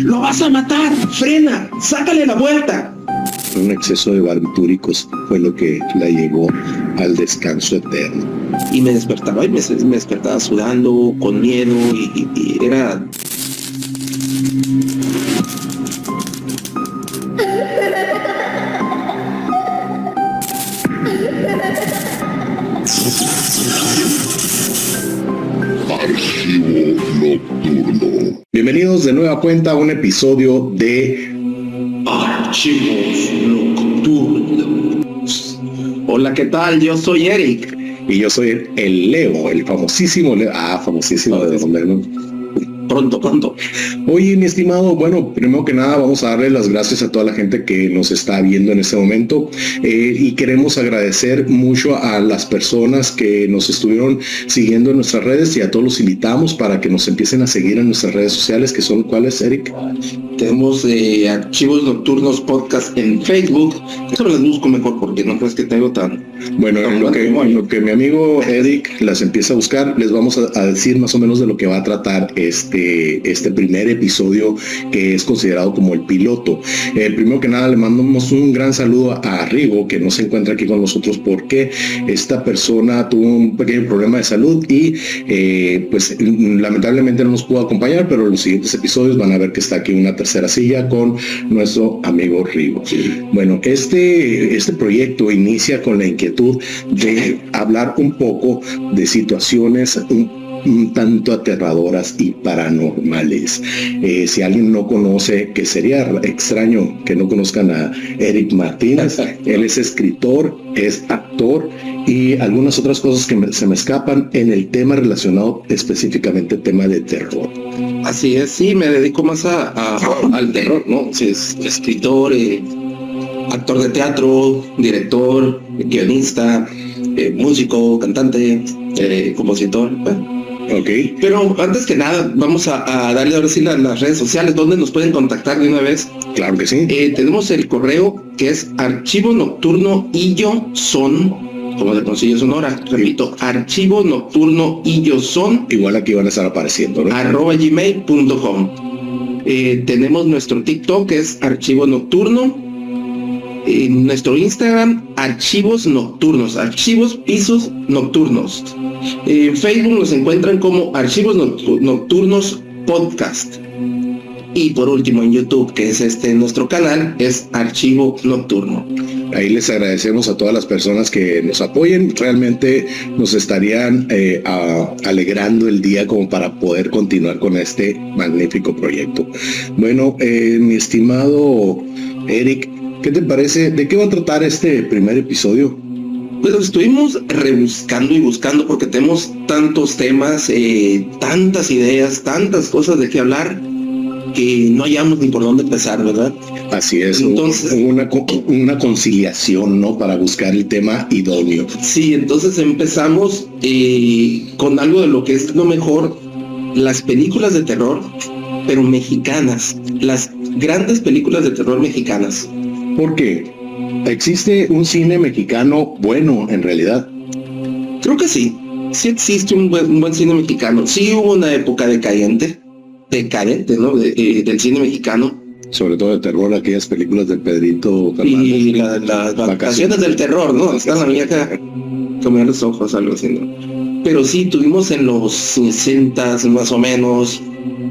¡Lo vas a matar! ¡Frena! ¡Sácale la vuelta! Un exceso de barbitúricos fue lo que la llevó al descanso eterno. Y me despertaba, me despertaba sudando, con miedo, y era... Archivo Nocturno. Bienvenidos de nueva cuenta a un episodio de Archivos Nocturnos. Hola, ¿qué tal? Yo soy Eric. Y yo soy el Leo, el famosísimo Leo. Famosísimo de dónde, ¿no? Pronto. Oye, mi estimado, bueno, primero que nada vamos a darle las gracias a toda la gente que nos está viendo en este momento y queremos agradecer mucho a las personas que nos estuvieron siguiendo en nuestras redes y a todos los invitamos para que nos empiecen a seguir en nuestras redes sociales, que son ¿cuáles, Eric? Tenemos Archivos Nocturnos Podcast en Facebook. Eso las busco mejor porque no crees que tengo tan... Bueno, en lo que mi amigo Eric las empieza a buscar, les vamos a decir más o menos de lo que va a tratar este primer episodio, que es considerado como el piloto. Primero que nada le mandamos un gran saludo a Rigo, que no se encuentra aquí con nosotros porque esta persona tuvo un pequeño problema de salud y pues lamentablemente no nos pudo acompañar, pero en los siguientes episodios van a ver que está aquí una tercera silla con nuestro amigo Rigo. Bueno, este proyecto inicia con la inquietud de hablar un poco de situaciones un tanto aterradoras y paranormales. Si alguien no conoce, que sería extraño que no conozcan a Eric Martínez, él es escritor, es actor y algunas otras cosas que se me escapan en el tema relacionado específicamente al tema de terror. Así es, sí, me dedico más al terror, ¿no? Sí, es escritor, actor de teatro, director, guionista, músico, cantante, compositor, bueno. Okay. Pero antes que nada, vamos a darle ahora sí las redes sociales, donde nos pueden contactar de una vez. Claro que sí. Tenemos el correo que es archivo nocturno y yo son, como de Concilio Sonora, repito, archivo nocturno y yo son. Igual aquí van a estar apareciendo, ¿no? @gmail.com. Tenemos nuestro TikTok que es archivo nocturno. En nuestro Instagram, archivos nocturnos, archivos pisos nocturnos. En Facebook nos encuentran como archivos nocturnos podcast. Y por último en YouTube, que es nuestro canal, es Archivo Nocturno. Ahí les agradecemos a todas las personas que nos apoyen. Realmente nos estarían alegrando el día como para poder continuar con este magnífico proyecto. Bueno, mi estimado Eric, ¿qué te parece? ¿De qué va a tratar este primer episodio? Pues estuvimos rebuscando y buscando porque tenemos tantos temas, tantas ideas, tantas cosas de qué hablar, que no hallamos ni por dónde empezar, ¿verdad? Así es, entonces, una conciliación, ¿no? Para buscar el tema idóneo. Sí, entonces empezamos con algo de lo que es lo mejor, las películas de terror, pero mexicanas, las grandes películas de terror mexicanas. ¿Por qué? ¿Existe un cine mexicano bueno en realidad? Creo que sí. Sí existe un buen cine mexicano. Sí hubo una época decadente, ¿no? Del cine mexicano. Sobre todo de terror, aquellas películas de Pedrito Fernández. Y las vacaciones del terror, ¿no? Está la vieja comía los ojos, algo así, ¿no? Pero sí, tuvimos en los 60 más o menos,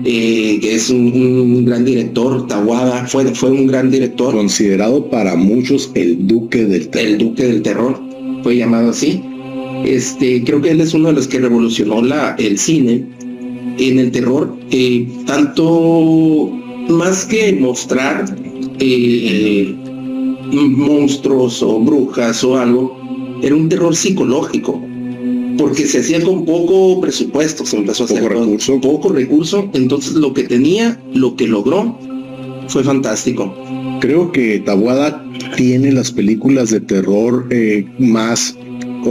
que es un gran director, Taboada, fue un gran director. Considerado para muchos el Duque del Terror. El Duque del Terror, fue llamado así. Creo que él es uno de los que revolucionó el cine en el terror, tanto más que mostrar monstruos o brujas o algo, era un terror psicológico, porque se hacía con poco presupuesto, se empezó a hacer poco recurso, entonces lo que tenía, lo que logró, fue fantástico. Creo que Taboada tiene las películas de terror más,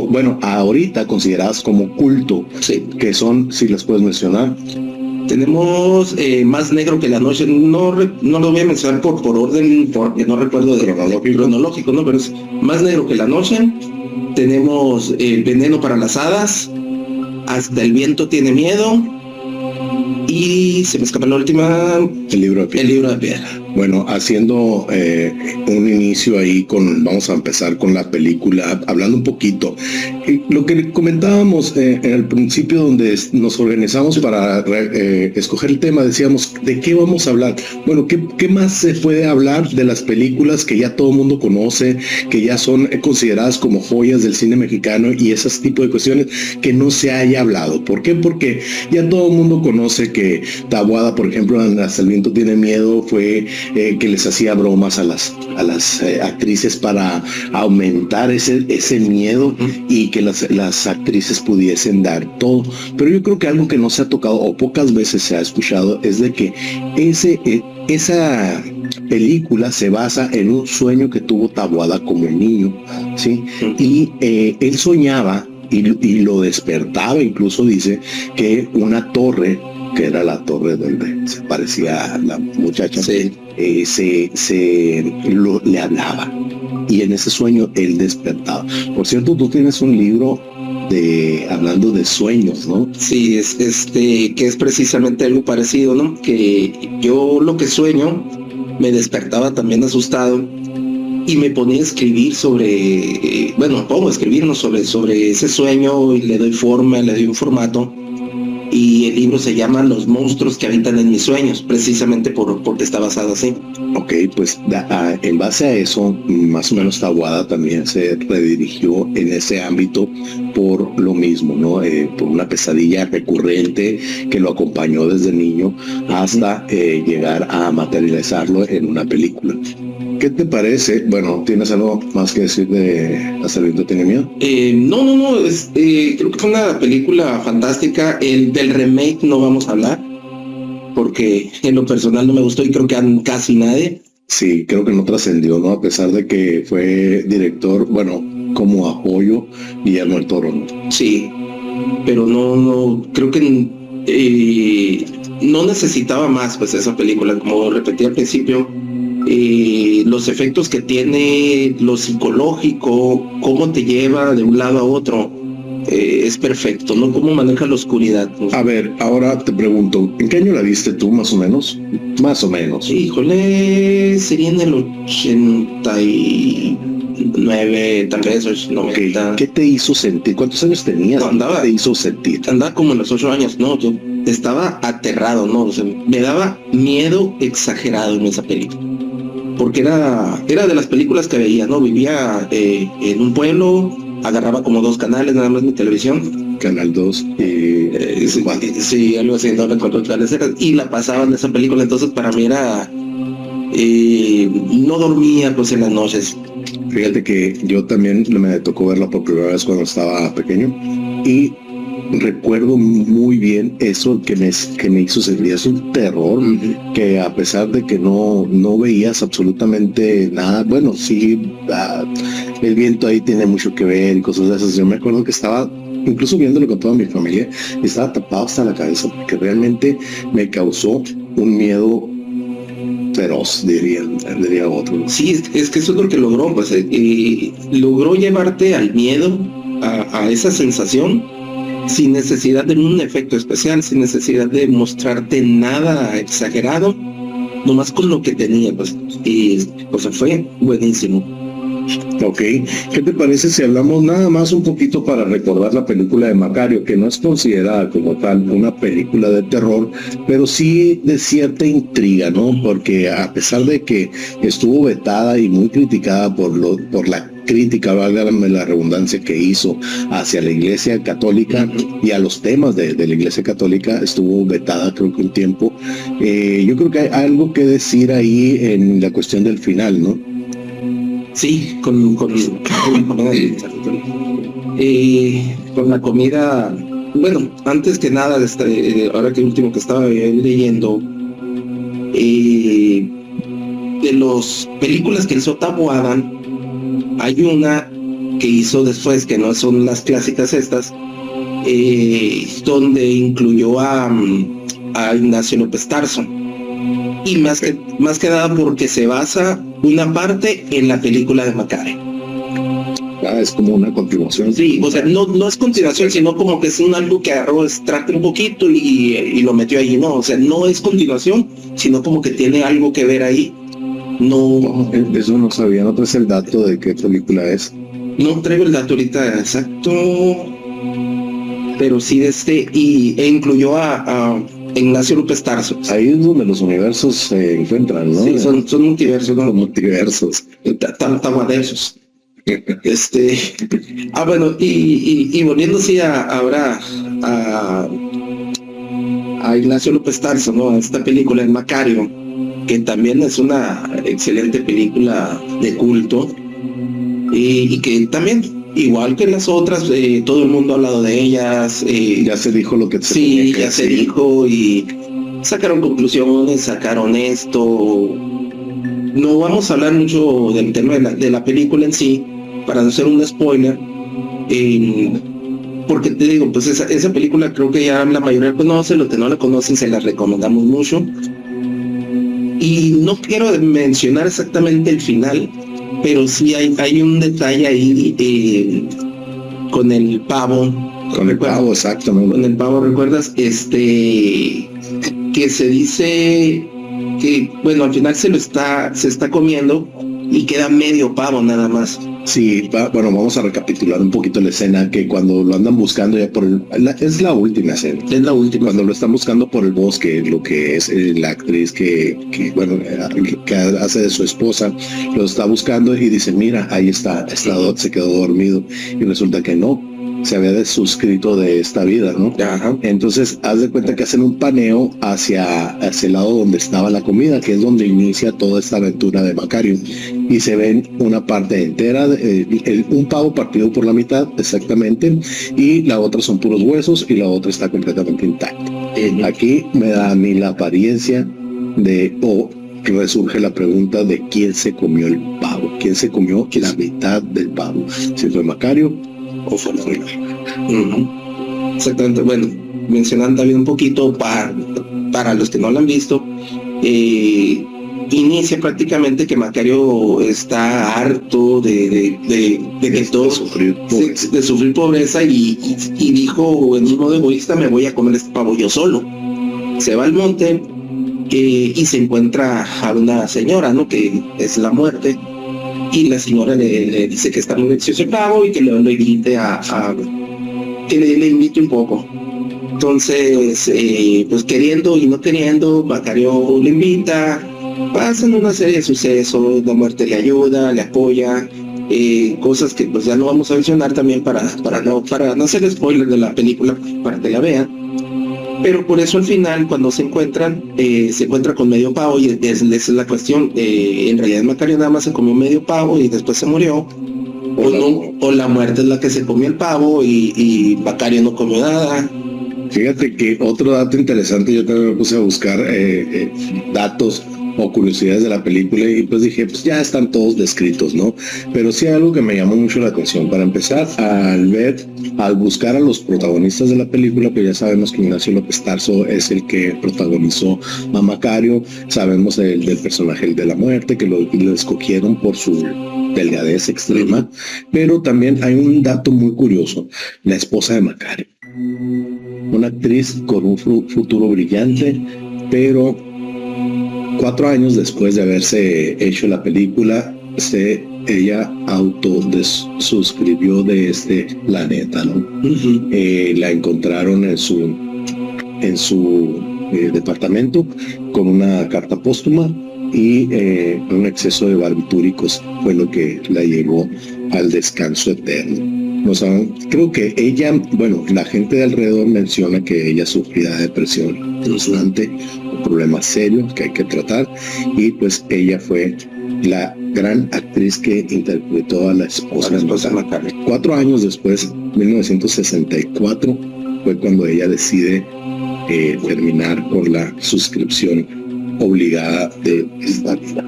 bueno, ahorita consideradas como culto, sí, que son, si las puedes mencionar. Tenemos Más Negro que la Noche, no lo voy a mencionar por orden, porque no recuerdo de cronológico, ¿no? Pero es Más Negro que la Noche. Tenemos Veneno para las Hadas, Hasta el Viento Tiene Miedo, y se me escapa la última. El libro de piedra. El libro de piedra. Bueno, haciendo un inicio ahí vamos a empezar con la película, hablando un poquito. Lo que comentábamos en el principio, donde nos organizamos para escoger el tema, decíamos, ¿de qué vamos a hablar? Bueno, ¿qué más se puede hablar de las películas que ya todo el mundo conoce, que ya son consideradas como joyas del cine mexicano y ese tipo de cuestiones que no se haya hablado? ¿Por qué? Porque ya todo el mundo conoce que Taboada, por ejemplo, en Hasta el viento tiene miedo, fue que les hacía bromas a las actrices para aumentar ese miedo y que las actrices pudiesen dar todo. Pero yo creo que algo que no se ha tocado o pocas veces se ha escuchado es de que esa película se basa en un sueño que tuvo Taboada como niño, ¿sí? Y él soñaba y lo despertaba, incluso dice que una torre, que era la torre donde se parecía a la muchacha, sí, le hablaba, y en ese sueño él despertaba. Por cierto, tú tienes un libro hablando de sueños, ¿no? Sí, que es precisamente algo parecido, ¿no? Que yo lo que sueño me despertaba también asustado y me ponía a escribir sobre, pongo a escribirnos sobre ese sueño y le doy forma, le doy un formato. Y el libro se llama Los monstruos que habitan en mis sueños, precisamente porque está basado así. Ok, pues en base a eso, más o menos Taboada también se redirigió en ese ámbito por lo mismo, ¿no? Por una pesadilla recurrente que lo acompañó desde niño hasta llegar a materializarlo en una película. ¿Qué te parece? Bueno, ¿tienes algo más que decir de Hasta el viento tiene miedo? No, creo que fue una película fantástica. Del remake no vamos a hablar, porque en lo personal no me gustó y creo que casi nadie. Sí, creo que no trascendió, ¿no? A pesar de que fue director, como apoyo, Guillermo del Toro, ¿no? Sí, pero no, creo que no necesitaba más, pues, esa película. Como repetí al principio, los efectos que tiene, lo psicológico, cómo te lleva de un lado a otro, es perfecto, ¿no? Cómo maneja la oscuridad, ¿no? A ver, ahora te pregunto, ¿en qué año la viste tú, más o menos? Más o menos. Híjole, sería en el 89, tal vez, 90. Okay. ¿Qué te hizo sentir? ¿Cuántos años tenías? No, ¿Qué te hizo sentir? Andaba como en los 8 años, ¿no? Yo estaba aterrado, ¿no? O sea, me daba miedo exagerado en esa película. Porque era de las películas que veía, ¿no? Vivía en un pueblo, agarraba como 2 canales nada más mi televisión. Canal 2. Sí, algo así, no recuerdo cuáles eran. Y la pasaban esa película, entonces para mí era... no dormía pues en las noches. Fíjate que yo también me tocó verla por primera vez cuando estaba pequeño y recuerdo muy bien eso que me hizo sentir. Es un terror que, a pesar de que no veías absolutamente nada, bueno, sí, el viento ahí tiene mucho que ver y cosas de esas. Yo me acuerdo que estaba incluso viéndolo con toda mi familia, estaba tapado hasta la cabeza porque realmente me causó un miedo feroz, diría otro. Sí, es que eso es lo que logró, pues, logró llevarte al miedo, a esa sensación, sin necesidad de un efecto especial, sin necesidad de mostrarte nada exagerado, nomás con lo que tenía, pues, y pues fue buenísimo. Ok, ¿qué te parece si hablamos nada más un poquito para recordar la película de Macario, que no es considerada como tal una película de terror, pero sí de cierta intriga, ¿no? Porque a pesar de que estuvo vetada y muy criticada por la crítica, válgame la redundancia, que hizo hacia la Iglesia Católica y a los temas de la Iglesia Católica, estuvo vetada creo que un tiempo. Yo creo que hay algo que decir ahí en la cuestión del final, ¿no? Sí, con la comida, bueno, antes que nada, ahora que último que estaba leyendo, de las películas que hizo Taboada, hay una que hizo después, que no son las clásicas estas, donde incluyó a Ignacio López Tarso. Y más que nada porque se basa una parte en la película de Macario. Es como una continuación. Sí, o sea, no es continuación, sino como que es algo que agarró, extracto un poquito y lo metió ahí, ¿no? O sea, no es continuación, sino como que tiene algo que ver ahí. No, Eso no sabía, no traes el dato de qué película es. no traigo el dato ahorita exacto, pero sí e incluyó a Ignacio López Tarso. Ahí es donde los universos se encuentran, ¿no? Sí, son multiversos, ¿no? Multiversos. Taguadersos. Bueno, y volviendo sí ahora a Ignacio López Tarso, ¿no? Esta película, El Macario, que también es una excelente película de culto, y que también, igual que las otras, todo el mundo ha hablado de ellas. Ya se dijo lo que se sí, tenía que ya decir. se dijo, y sacaron conclusiones, sacaron esto. No vamos a hablar mucho del tema de la película en sí, para no hacer un spoiler, porque te digo, pues esa película creo que ya la mayoría conoce, los que no la conocen se la recomendamos mucho. Y no quiero mencionar exactamente el final, pero sí hay un detalle ahí con el pavo. Con el pavo, exactamente. Con el pavo, ¿recuerdas? Que se dice que, bueno, al final se está comiendo y queda medio pavo nada más. Sí, bueno, vamos a recapitular un poquito la escena, que cuando lo andan buscando ya es la última escena. Es la última. Cuando lo están buscando por el bosque, lo que es la actriz que hace de su esposa, lo está buscando y dice, mira, ahí está, se quedó dormido. Y resulta que no, se había desuscrito de esta vida, ¿no? Ajá. Entonces, haz de cuenta que hacen un paneo hacia el lado donde estaba la comida, que es donde inicia toda esta aventura de Macario. Y se ven una parte entera, un pavo partido por la mitad, exactamente, y la otra son puros huesos y la otra está completamente intacta. Aquí me da a mí la apariencia resurge la pregunta de quién se comió el pavo, quién se comió la mitad del pavo, si fue Macario o fue la reina. Exactamente. Bueno, mencionando también un poquito para los que no lo han visto, inicia prácticamente que Macario está harto de que todo de sufrir pobreza y dijo en un modo egoísta, me voy a comer este pavo yo solo. Se va al monte y se encuentra a una señora, ¿no? Que es la muerte, y la señora le dice que está muy delicioso el pavo y que lo invite que le invite un poco. Entonces, pues queriendo y no queriendo, Macario le invita, pasan una serie de sucesos, la muerte le ayuda, le apoya, cosas que pues ya no vamos a mencionar también para no hacer spoiler de la película, para que la vean. Pero por eso al final, cuando se encuentra con medio pavo, y esa es la cuestión. En realidad Macario nada más se comió medio pavo y después se murió, o la muerte es la que se comió el pavo y Macario no comió nada. Fíjate que otro dato interesante, yo también me puse a buscar datos o curiosidades de la película y pues dije, pues ya están todos descritos, ¿no? Pero sí hay algo que me llamó mucho la atención. Para empezar, al buscar a los protagonistas de la película, pues ya sabemos que Ignacio López Tarso es el que protagonizó a Macario, sabemos del personaje de la muerte, que lo escogieron por su delgadez extrema, pero también hay un dato muy curioso, la esposa de Macario. Una actriz con un futuro brillante, pero 4 años después de haberse hecho la película, ella autosuscribió de este planeta, ¿no? La encontraron en su departamento con una carta póstuma y un exceso de barbitúricos fue lo que la llevó al descanso eterno. Creo que ella, bueno, la gente de alrededor menciona que ella sufría de depresión constante, un problema serio que hay que tratar, y pues ella fue la gran actriz que interpretó a la esposa de Macario. 4 años después, 1964, fue cuando ella decide terminar con la suscripción obligada de esta vida.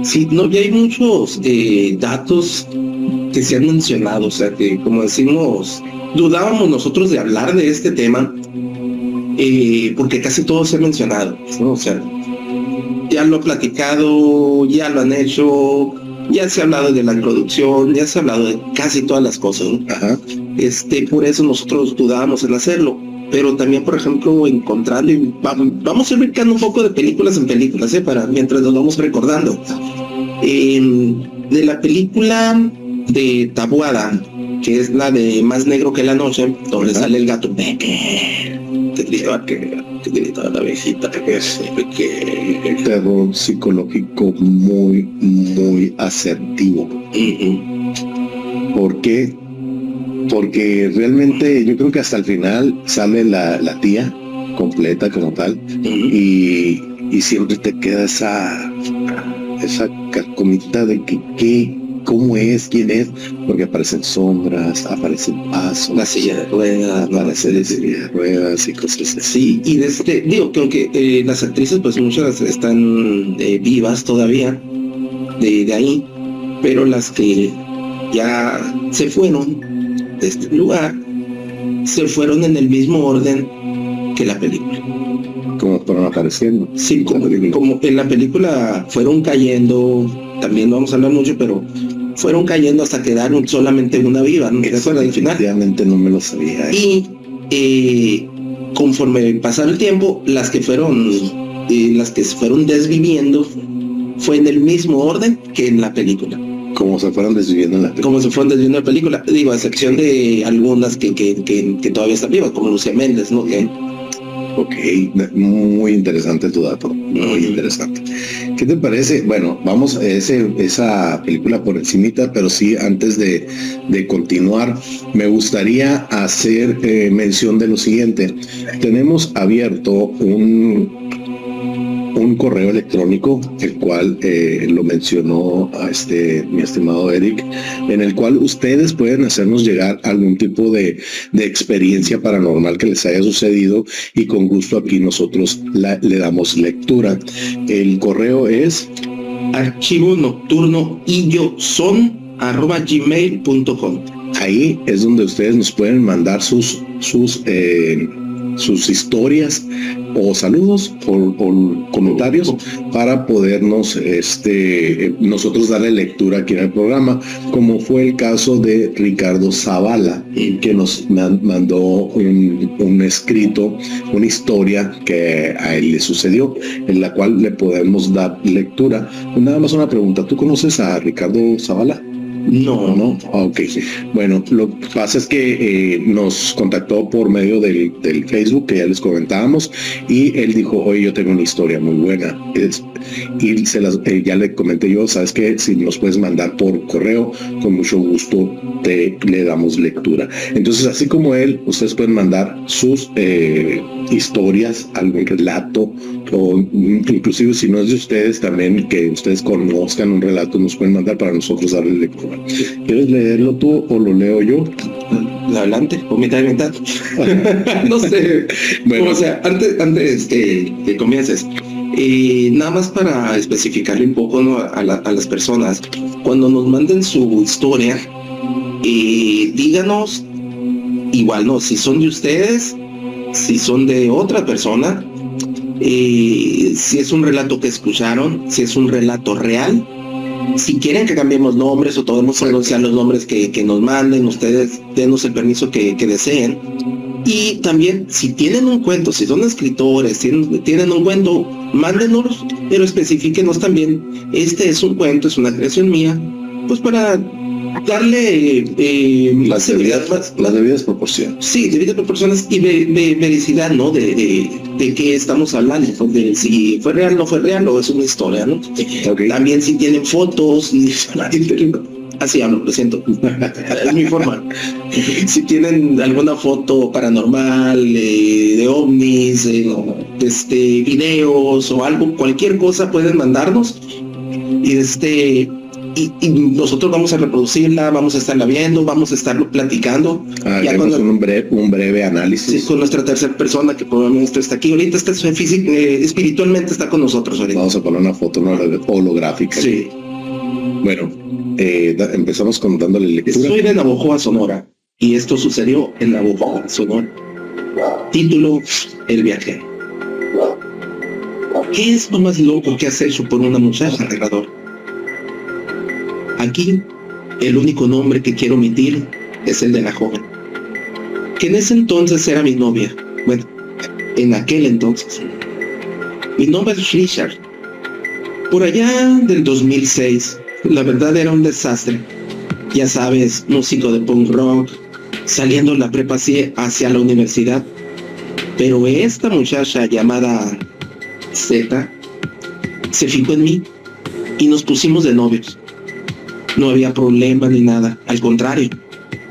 Sí, no, y hay muchos datos que se han mencionado, o sea que, como decimos, dudábamos nosotros de hablar de este tema, porque casi todo se ha mencionado, ¿no? O sea, ya lo ha platicado, ya lo han hecho, ya se ha hablado de la producción, ya se ha hablado de casi todas las cosas, ¿no? Ajá. Por eso nosotros dudábamos en hacerlo, pero también, por ejemplo, encontrando y vamos a ir brincando un poco de películas en películas, para mientras nos vamos recordando. De la película de Taboada, que es la de Más negro que la noche, donde sale el gato que grita la abejita, El terror psicológico muy, muy asertivo. ¿Por qué? Porque realmente yo creo que hasta el final sale la tía completa como tal, y siempre te queda esa carcomita de que cómo es, quién es, porque aparecen sombras, aparecen pasos, la silla de ruedas, aparece de silla de ruedas y cosas así. Sí, y digo que aunque las actrices pues muchas están vivas todavía de ahí, pero las que ya se fueron de este lugar se fueron en el mismo orden que la película. Como fueron apareciendo. Sí, como en la película fueron cayendo, también no vamos a hablar mucho, pero fueron cayendo hasta quedar solamente una viva, ¿no? ¿Te acuerdas del final? Realmente no me lo sabía. Y conforme pasaba el tiempo, las que se fueron desviviendo fue en el mismo orden que en la película. Como se fueron desviviendo en la película. Como se fueron desviviendo en la película, digo, a excepción de algunas que todavía están vivas, como Lucía Méndez, ¿no? Ok, muy interesante tu dato, muy interesante. ¿Qué te parece? Bueno, vamos a esa película por encimita, pero sí, antes de continuar, me gustaría hacer mención de lo siguiente. Tenemos abierto un correo electrónico, el cual lo mencionó mi estimado Eric, en el cual ustedes pueden hacernos llegar algún tipo de experiencia paranormal que les haya sucedido, y con gusto aquí nosotros le damos lectura. El correo es archivo-nocturno-y-yo-son@gmail.com. Ahí es donde ustedes nos pueden mandar sus historias o saludos o comentarios para podernos nosotros darle lectura aquí en el programa, como fue el caso de Ricardo Zavala, que nos mandó un escrito, una historia que a él le sucedió, en la cual le podemos dar lectura. Nada más una pregunta, ¿tú conoces a Ricardo Zavala? No. Ok. Bueno, lo que pasa es que nos contactó por medio del Facebook, que ya les comentábamos, y él dijo, oye, yo tengo una historia muy buena. Y ya le comenté yo, ¿sabes qué? Si nos puedes mandar por correo, con mucho gusto le damos lectura. Entonces, así como él, ustedes pueden mandar sus historias, algún relato, o inclusive si no es de ustedes, también que ustedes conozcan un relato, nos pueden mandar para nosotros darle lectura. ¿Quieres leerlo tú o lo leo yo? Adelante, o mitad y mitad. No sé. Bueno, o sea, antes que comiences, nada más para especificarle un poco, ¿no? a las personas, cuando nos manden su historia, díganos igual, ¿no? Si son de ustedes, si son de otra persona, si es un relato que escucharon, si es un relato real. Si quieren que cambiemos nombres o podemos pronunciar los nombres que nos manden, ustedes denos el permiso que deseen. Y también, si tienen un cuento, si son escritores, tienen un cuento, mándenos, pero especifíquenos también, este es un cuento, es una creación mía, pues para darle las debidas proporciones. Sí, debidas proporciones y vericidad, ¿no? De qué estamos hablando, de si fue real, no fue real, o es una historia, ¿no? Okay. También si tienen fotos, así hablo, lo siento, es mi forma. Si tienen alguna foto paranormal, de ovnis, videos o algo, cualquier cosa pueden mandarnos, y nosotros vamos a reproducirla, vamos a estarla viendo, vamos a estarlo platicando. Ya con un breve análisis. Sí, con nuestra tercera persona que probablemente está aquí. Ahorita está espiritualmente está con nosotros ahorita. Vamos a poner una foto holográfica. Sí. Bueno, empezamos dándole lectura. Soy de Navojoa, Sonora, y esto sucedió en Navojoa, Sonora. Título: El viajero. ¿Qué es lo más loco que has hecho por una muchacha, narrador? Aquí, el único nombre que quiero omitir es el de la joven, que en ese entonces era mi novia. Bueno, en aquel entonces. Mi nombre es Richard. Por allá del 2006, la verdad era un desastre. Ya sabes, músico de punk rock, saliendo de la prepa hacia la universidad. Pero esta muchacha llamada Z se fijó en mí y nos pusimos de novios. No había problema ni nada, al contrario.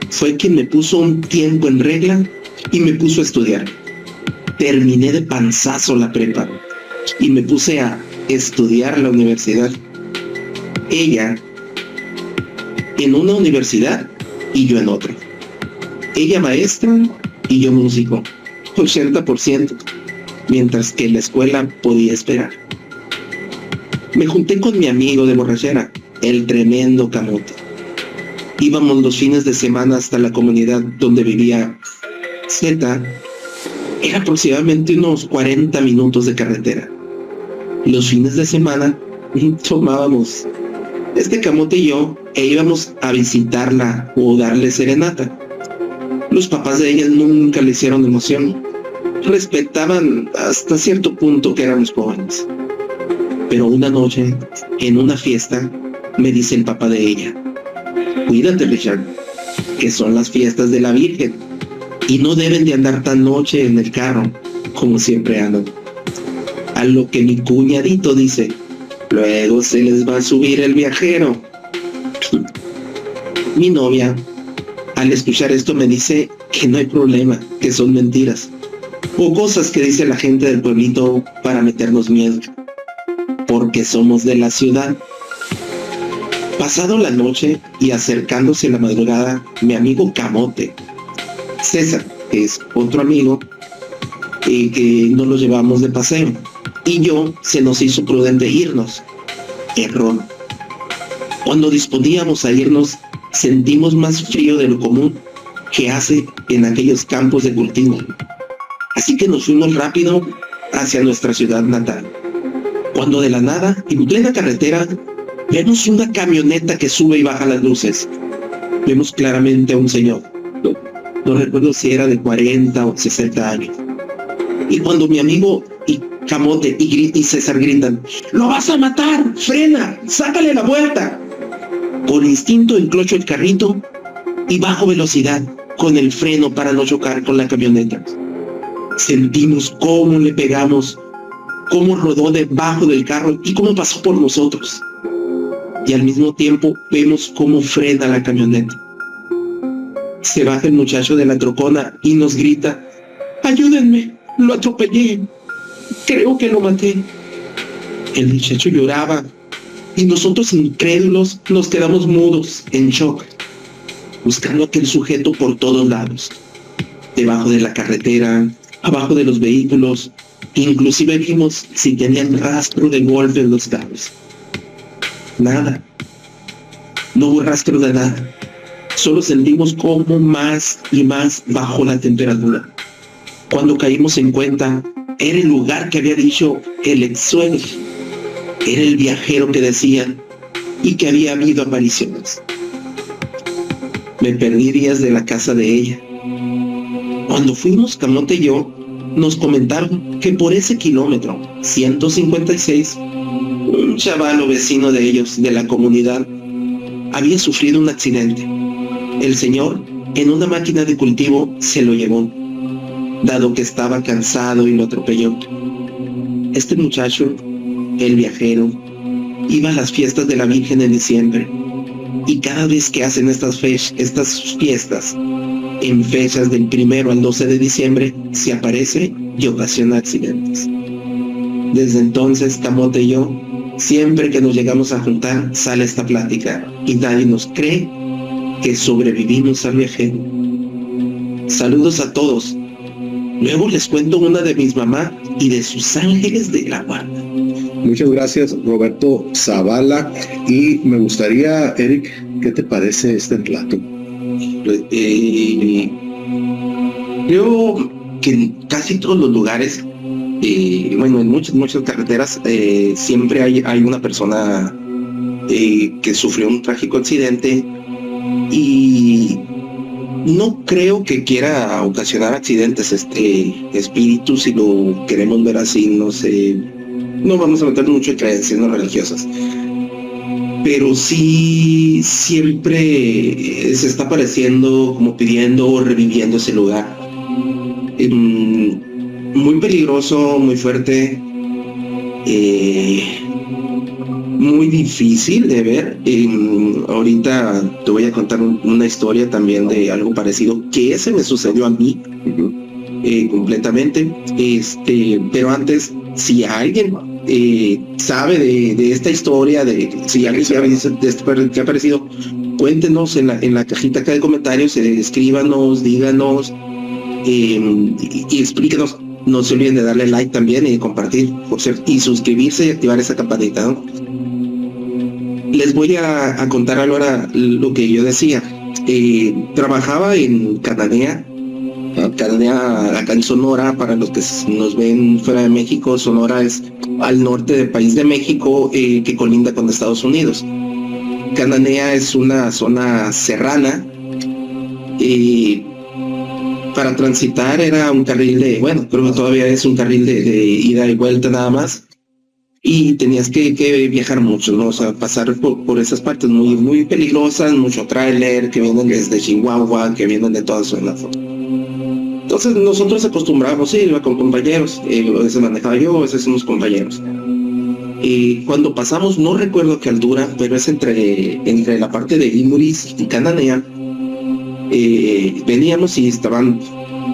Fue quien me puso un tiempo en regla y me puso a estudiar. Terminé de panzazo la prepa y me puse a estudiar la universidad. Ella en una universidad y yo en otra. Ella maestra y yo músico, 80%, mientras que la escuela podía esperar. Me junté con mi amigo de borrachera, el tremendo Camote. Íbamos los fines de semana hasta la comunidad donde vivía Z. Era aproximadamente unos 40 minutos de carretera. Los fines de semana tomábamos Camote y yo e íbamos a visitarla o darle serenata. Los papás de ella nunca le hicieron emoción. Respetaban hasta cierto punto que éramos jóvenes. Pero una noche, en una fiesta, me dice el papá de ella: cuídate, Richard, que son las fiestas de la Virgen y no deben de andar tan noche en el carro como siempre andan. A lo que mi cuñadito dice: luego se les va a subir el viajero. Mi novia, al escuchar esto, me dice que no hay problema, que son mentiras o cosas que dice la gente del pueblito para meternos miedo, porque somos de la ciudad. Pasado la noche y acercándose la madrugada, mi amigo Camote, César, que es otro amigo, que nos lo llevamos de paseo, y yo, se nos hizo prudente irnos. Error. Cuando disponíamos a irnos, sentimos más frío de lo común que hace en aquellos campos de cultivo. Así que nos fuimos rápido hacia nuestra ciudad natal. Cuando de la nada, en plena carretera, vemos una camioneta que sube y baja las luces. Vemos claramente a un señor. No recuerdo si era de 40 o 60 años. Y cuando mi amigo y Camote y César gritan: ¡lo vas a matar! ¡Frena! ¡Sácale la vuelta! Por instinto enclocho el carrito y bajo velocidad con el freno para no chocar con la camioneta. Sentimos cómo le pegamos, cómo rodó debajo del carro y cómo pasó por nosotros. Y al mismo tiempo vemos cómo frena la camioneta. Se baja el muchacho de la trocona y nos grita: ¡ayúdenme! ¡Lo atropellé! Creo que lo maté. El muchacho lloraba y nosotros, incrédulos, nos quedamos mudos, en shock, buscando a aquel sujeto por todos lados, debajo de la carretera, abajo de los vehículos, inclusive vimos si tenían rastro de golpe en los carros. Nada. No hubo rastro de nada. Solo sentimos cómo más y más bajó la temperatura. Cuando caímos en cuenta, era el lugar que había dicho el ex-suegro. Era el viajero que decían y que había habido apariciones. Me perdí días de la casa de ella. Cuando fuimos Camote y yo, nos comentaron que por ese kilómetro 156, un chaval vecino de ellos, de la comunidad, había sufrido un accidente. El señor, en una máquina de cultivo, se lo llevó, dado que estaba cansado y lo atropelló. Este muchacho, el viajero, iba a las fiestas de la Virgen en diciembre, y cada vez que hacen estas fiestas, en fechas del 1 al 12 de diciembre, se aparece y ocasiona accidentes. Desde entonces, Camote y yo, siempre que nos llegamos a juntar, sale esta plática, y nadie nos cree que sobrevivimos al viajero. Saludos a todos. Luego les cuento una de mis mamás y de sus ángeles de la guarda. Muchas gracias, Roberto Zavala. Y me gustaría, Eric, ¿qué te parece este relato? Creo que en casi todos los lugares, en muchas carreteras, siempre hay una persona que sufrió un trágico accidente y no creo que quiera ocasionar accidentes este espíritu, si lo queremos ver así, no sé, no vamos a meter mucho en creencias no religiosas, pero sí siempre se está apareciendo, como pidiendo o reviviendo ese lugar. Muy peligroso, muy fuerte, muy difícil de ver. Ahorita te voy a contar una historia también de algo parecido que ese me sucedió a mí completamente. Pero antes, si alguien sabe de esta historia, si alguien sabe de esto que ha aparecido, cuéntenos en la cajita acá de comentarios, escríbanos, díganos y explíquenos. No se olviden de darle like también y de compartir, por cierto, y suscribirse y activar esa campanita, ¿no? Les voy a contar ahora lo que yo decía. Trabajaba en Cananea, acá en Sonora. Para los que nos ven fuera de México, Sonora es al norte del país de México, que colinda con Estados Unidos. Cananea es una zona serrana. Para transitar era un carril creo que todavía es un carril de ida y vuelta nada más. Y tenías que viajar mucho, ¿no? O sea, pasar por esas partes muy, muy peligrosas, mucho tráiler, que vienen desde Chihuahua, que vienen de todas zonas. Entonces nosotros acostumbramos, iba con compañeros, a veces manejaba yo, a veces unos compañeros. Cuando pasamos, no recuerdo qué altura, pero es entre la parte de Imuris y Cananea. Veníamos y estaban,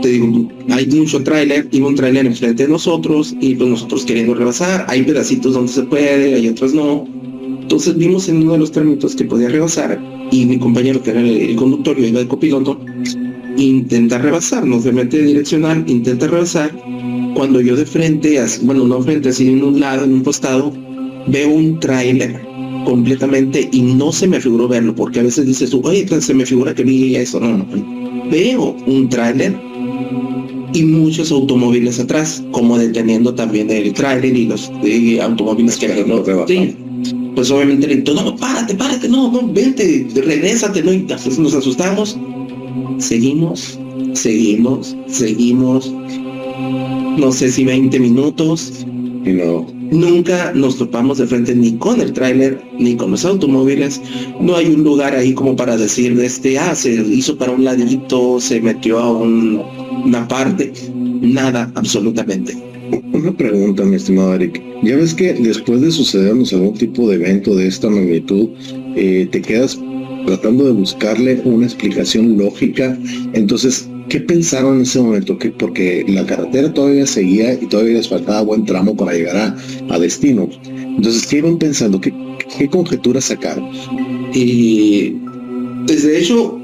te digo, hay mucho tráiler, iba un tráiler enfrente de nosotros y pues nosotros queriendo rebasar. Hay pedacitos donde se puede, hay otros no. Entonces vimos en uno de los tramitos que podía rebasar y mi compañero, que era el conductor, yo iba de copiloto, intenta rebasar, no se mete direccional, intenta rebasar. Cuando yo de frente, no frente, así en un lado, en un costado, veo un tráiler completamente y no se me figuró verlo, porque a veces dices tú, oye, se me figura que vi eso. No. Veo un tráiler y muchos automóviles atrás, como deteniendo también el tráiler y los automóviles que no. Sí. Pues obviamente le digo, no, párate, no, vente, regrésate, ¿no? Y entonces nos asustamos, seguimos, no sé si 20 minutos, y no. Nunca nos topamos de frente ni con el tráiler ni con los automóviles. No hay un lugar ahí como para decir se hizo para un ladito, se metió a una parte, nada, absolutamente. Una pregunta, mi estimado Eric. Ya ves que después de sucedernos algún tipo de evento de esta magnitud, te quedas tratando de buscarle una explicación lógica. Entonces, ¿qué pensaron en ese momento? Porque la carretera todavía seguía y todavía les faltaba buen tramo para llegar a destino. Entonces, ¿qué iban pensando? ¿Qué conjeturas sacaron? Pues de hecho,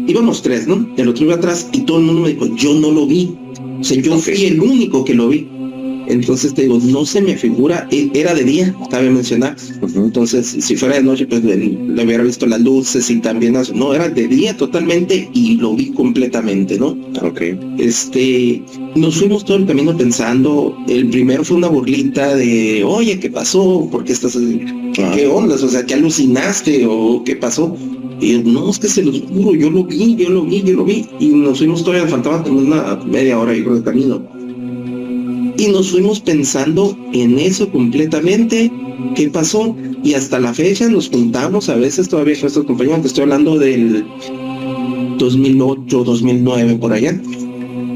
íbamos 3, ¿no? El otro iba atrás y todo el mundo me dijo, yo no lo vi. O sea, yo fui el único que lo vi. Entonces te digo, no se me figura, era de día, cabe mencionar. Entonces, si fuera de noche, pues le hubiera visto las luces y también, no, era de día totalmente y lo vi completamente, ¿no? Okay. Nos fuimos todo el camino pensando, el primero fue una burlita de, oye, ¿qué pasó? ¿Por qué estás, qué ondas? O sea, ¿qué alucinaste o qué pasó? Y no, es que se los juro, yo lo vi. Y nos fuimos todavía, faltaba como una media hora yo creo de camino. Y nos fuimos pensando en eso completamente, qué pasó, y hasta la fecha nos juntamos a veces todavía con nuestros compañeros, te estoy hablando del 2008, 2009, por allá,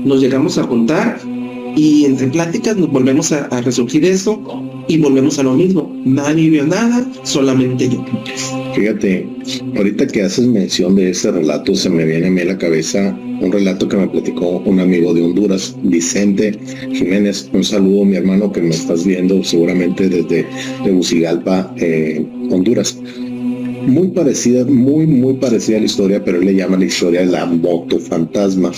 nos llegamos a juntar y entre pláticas nos volvemos a resurgir eso y volvemos a lo mismo, nadie vio nada, solamente yo. Fíjate, ahorita que haces mención de ese relato, se me viene a mí a la cabeza un relato que me platicó un amigo de Honduras, Vicente Jiménez. Un saludo, mi hermano, que me estás viendo seguramente desde Tegucigalpa, Honduras. Muy parecida a la historia, pero él le llama la historia de la moto fantasma,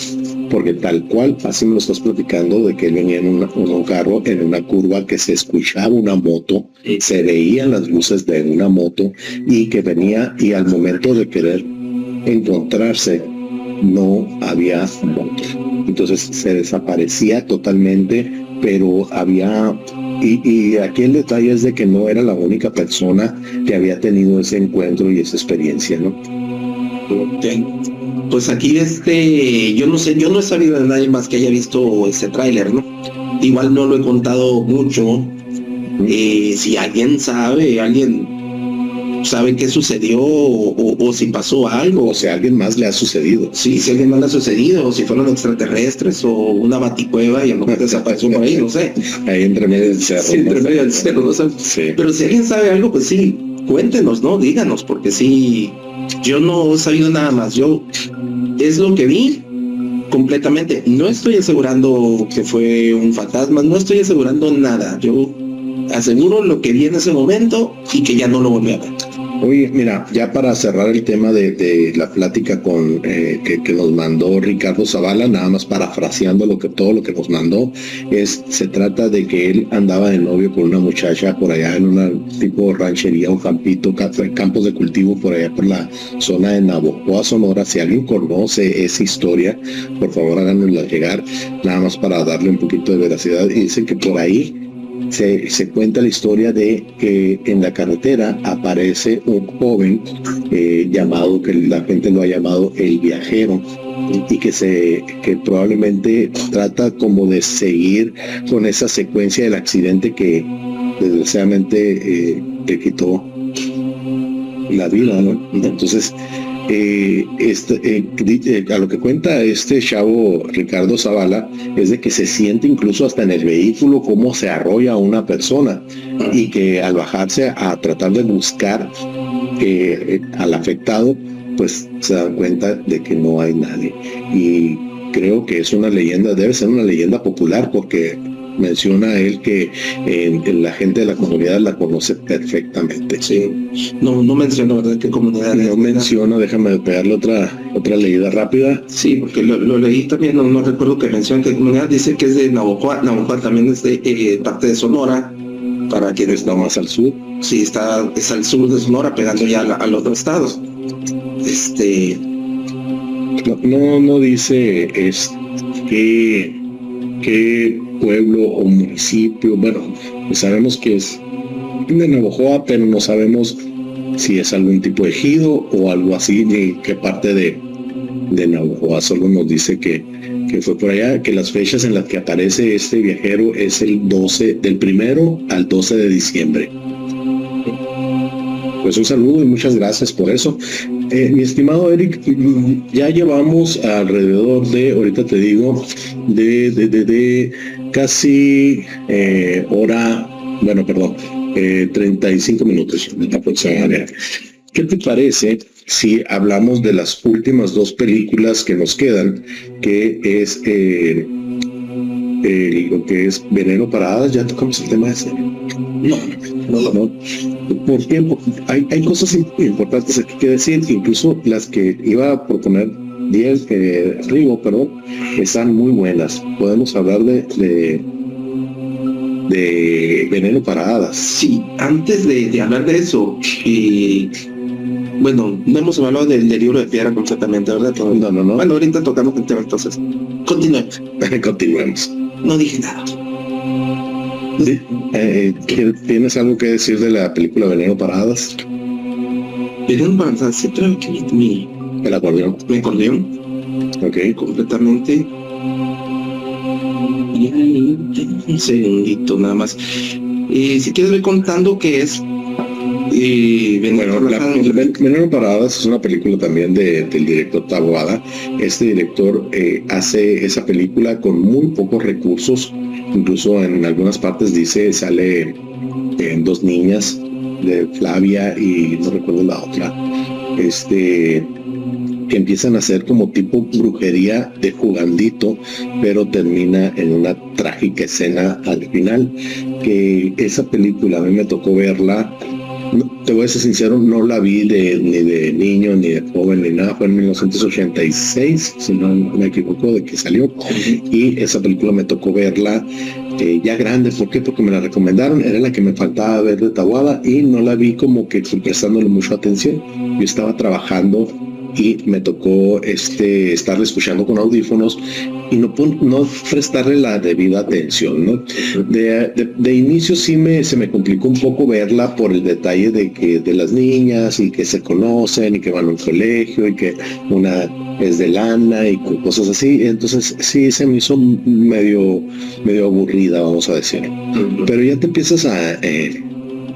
porque tal cual, así me lo estás platicando, de que él venía en un carro, en una curva, que se escuchaba una moto, se veían las luces de una moto, y que venía, y al momento de querer encontrarse, no había moto. Entonces se desaparecía totalmente, pero había Y aquí el detalle es de que no era la única persona que había tenido ese encuentro y esa experiencia, ¿no? Okay. Pues aquí yo no sé, yo no he sabido de nadie más que haya visto ese tráiler, ¿no? Igual no lo he contado mucho. Si alguien sabe qué sucedió o si pasó algo. O si a alguien más le ha sucedido. Sí, si a alguien más le ha sucedido, o si fueron extraterrestres o una baticueva y a lo mejor desapareció por ahí, no sé. Ahí entre medio del cerro. Sí, entre medio del cerro, no sé. Sí. Pero si alguien sabe algo, pues sí, cuéntenos, ¿no? Díganos, porque sí, yo no he sabido nada más. Yo es lo que vi completamente. No estoy asegurando que fue un fantasma, no estoy asegurando nada. Yo aseguro lo que vi en ese momento y que ya no lo volví a ver. Oye, mira, ya para cerrar el tema de la plática con que nos mandó Ricardo Zavala, nada más parafraseando todo lo que nos mandó, se trata de que él andaba de novio con una muchacha por allá en una tipo ranchería, un campito, campos de cultivo por allá por la zona de Navojoa, Sonora. Si alguien conoce esa historia, por favor háganosla llegar, nada más para darle un poquito de veracidad. Y dicen que por ahí se cuenta la historia de que en la carretera aparece un joven llamado, que la gente lo ha llamado el viajero, y que probablemente trata como de seguir con esa secuencia del accidente que desgraciadamente le quitó la vida, ¿no? Entonces a lo que cuenta este chavo Ricardo Zavala es de que se siente incluso hasta en el vehículo cómo se arrolla a una persona, y que al bajarse a tratar de buscar al afectado, pues se dan cuenta de que no hay nadie. Y creo que es una leyenda, debe ser una leyenda popular, porque menciona él que la gente de la comunidad la conoce perfectamente. Sí, no menciona, ¿verdad?, qué comunidad. No menciona, déjame pegarle otra leída rápida. Sí, porque lo leí también, no recuerdo que menciona qué comunidad. Dice que es de Navojoa. Navojoa también es de parte de Sonora, para quien está más al sur. Sí, es al sur de Sonora, pegando ya al otro estado. No dice qué pueblo o municipio. Bueno, pues sabemos que es de Navojoa, pero no sabemos si es algún tipo de ejido o algo así, ni qué parte de Navojoa. Solo nos dice que fue por allá, que las fechas en las que aparece este viajero es del 1 al 12 de diciembre. Pues un saludo y muchas gracias por eso. Mi estimado Eric, ya llevamos alrededor de, ahorita te digo, de casi 35 minutos aproximadamente. ¿Qué te parece si hablamos de las últimas dos películas que nos quedan, que es lo que es Veneno para Hadas? ¿Ya tocamos el tema ese? No. ¿Por qué? Porque hay cosas importantes aquí que decir, incluso las que iba a proponer Rigo, están muy buenas. Podemos hablar de Veneno para Hadas. Sí, antes de hablar de eso, bueno, no hemos hablado del libro de piedra completamente, ¿verdad? No. Bueno, ahorita tocamos el tema, entonces continuemos. Continuemos. No dije nada. ¿Tienes algo que decir de la película Veneno para Hadas? Veneno para Hadas, sí, creo que el acordeón. Mi acordeón. Ok. Completamente. Un segundito nada más. Si quieres ver contando qué es. Veneno para Hadas es una película también del director Taboada. Este director hace esa película con muy pocos recursos. Incluso en algunas partes sale dos niñas, de Flavia y no recuerdo la otra, que empiezan a hacer como tipo brujería de jugandito, pero termina en una trágica escena al final. Que esa película a mí me tocó verla, te voy a ser sincero, no la vi ni de niño, ni de joven, ni nada. Fue en 1986, si no me equivoco, de que salió. Y esa película me tocó verla ya grande. ¿Por qué? Porque me la recomendaron, era la que me faltaba ver de Taboada, y no la vi como que prestándole mucha atención. Yo estaba trabajando y me tocó estarle escuchando con audífonos y no prestarle la debida atención, ¿no? De inicio sí se me complicó un poco verla por el detalle de las niñas y que se conocen y que van a un colegio y que una es de lana y cosas así. Entonces sí se me hizo medio aburrida, vamos a decir. Pero ya te empiezas a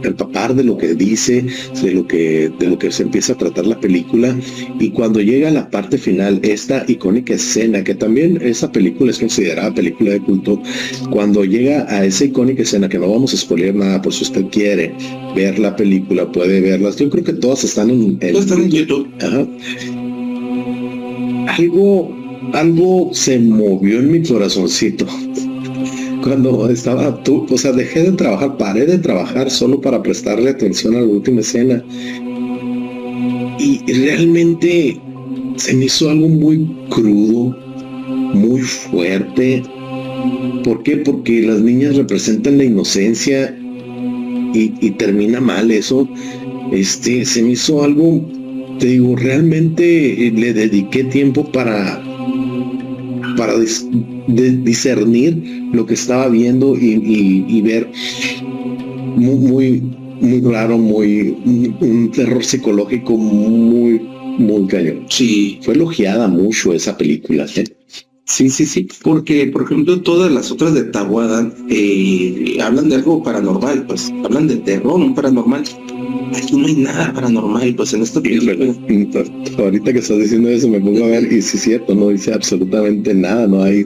empapar de lo que dice, de lo que se empieza a tratar la película, y cuando llega a la parte final, esta icónica escena, que también esa película es considerada película de culto, cuando llega a esa icónica escena, que no vamos a spoiler nada, por si usted quiere ver la película, puede verlas. Yo creo que todas están en YouTube. Ajá. Algo se movió en mi corazoncito cuando estaba paré de trabajar solo para prestarle atención a la última escena, y realmente se me hizo algo muy crudo, muy fuerte. ¿Por qué? Porque las niñas representan la inocencia y termina mal eso. Se me hizo algo, te digo, realmente le dediqué tiempo para discernir lo que estaba viendo y ver muy raro, un terror psicológico muy cañón. Sí. Fue elogiada mucho esa película, ¿eh? Sí, porque por ejemplo todas las otras de Tawada hablan de algo paranormal, pues hablan de terror, un paranormal. Aquí no hay nada paranormal, pues en esta película. Ahorita que estás diciendo eso me pongo a ver y sí es cierto, no dice absolutamente nada, no hay.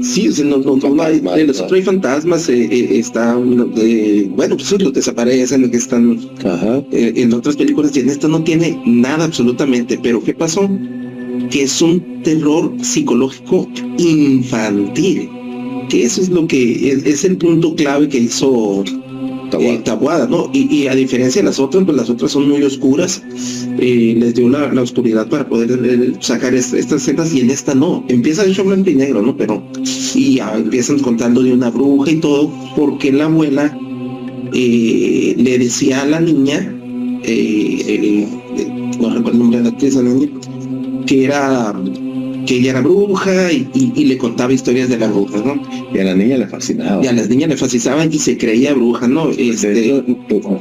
Sí, o sea, no hay, de los otros hay fantasmas, está, bueno, pues los desaparecen, los que están en otras películas, y en esta no tiene nada absolutamente. Pero ¿qué pasó? Que es un terror psicológico infantil, que eso es lo que es el punto clave que hizo Tawada, ¿no? Y a diferencia de las otras, pues las otras son muy oscuras, les dio la oscuridad para poder sacar estas escenas, y en esta no, empieza de hecho blanco y negro, ¿no? Pero empiezan contando de una bruja y todo, porque la abuela le decía a la niña, no recuerdo el nombre de la actriz, que ella era bruja y le contaba historias de las brujas, ¿no? Y a la niña le fascinaba. Y a las niñas le fascinaban y se creía bruja, ¿no?